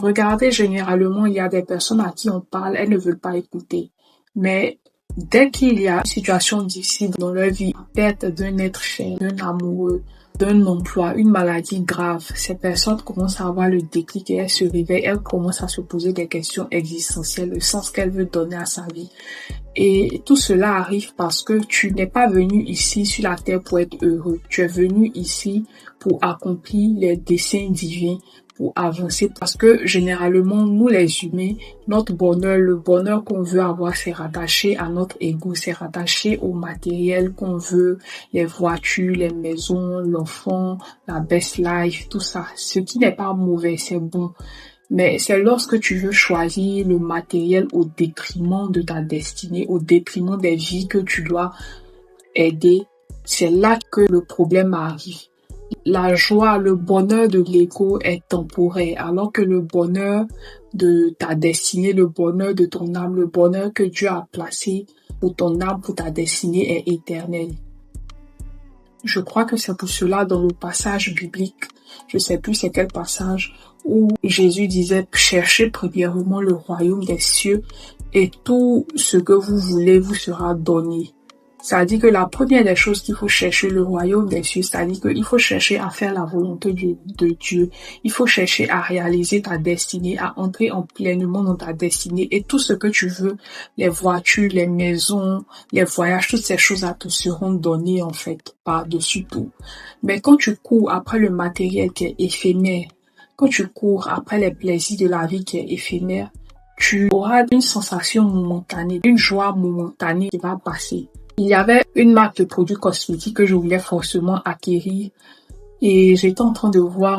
Regardez, généralement, il y a des personnes à qui on parle, elles ne veulent pas écouter. Mais dès qu'il y a une situation difficile dans leur vie, perte d'un être cher, d'un amoureux, d'un emploi, une maladie grave, ces personnes commencent à avoir le déclic et elles se réveillent, elles commencent à se poser des questions existentielles, le sens qu'elles veulent donner à sa vie. Et tout cela arrive parce que tu n'es pas venu ici sur la terre pour être heureux. Tu es venu ici pour accomplir les desseins divins, pour avancer. Parce que généralement, nous les humains, notre bonheur, le bonheur qu'on veut avoir, c'est rattaché à notre ego, c'est rattaché au matériel qu'on veut, les voitures, les maisons, l'enfant, la best life, tout ça. Ce qui n'est pas mauvais, c'est bon. Mais c'est lorsque tu veux choisir le matériel au détriment de ta destinée, au détriment des vies que tu dois aider, c'est là que le problème arrive. La joie, le bonheur de l'ego est temporaire, alors que le bonheur de ta destinée, le bonheur de ton âme, le bonheur que Dieu a placé pour ton âme, pour ta destinée est éternel. Je crois que c'est pour cela dans le passage biblique, je sais plus c'est quel passage, où Jésus disait cherchez premièrement le royaume des cieux et tout ce que vous voulez vous sera donné. Ça dit que la première des choses qu'il faut chercher le royaume des cieux, ça dit qu'il faut chercher à faire la volonté de Dieu. Il faut chercher à réaliser ta destinée, à entrer en pleinement dans ta destinée et tout ce que tu veux, les voitures, les maisons, les voyages, toutes ces choses-là te seront données en fait, par-dessus tout. Mais quand tu cours après le matériel qui est éphémère, quand tu cours après les plaisirs de la vie qui est éphémère, tu auras une sensation momentanée, une joie momentanée qui va passer. Il y avait une marque de produits cosmétiques que je voulais forcément acquérir et j'étais en train de voir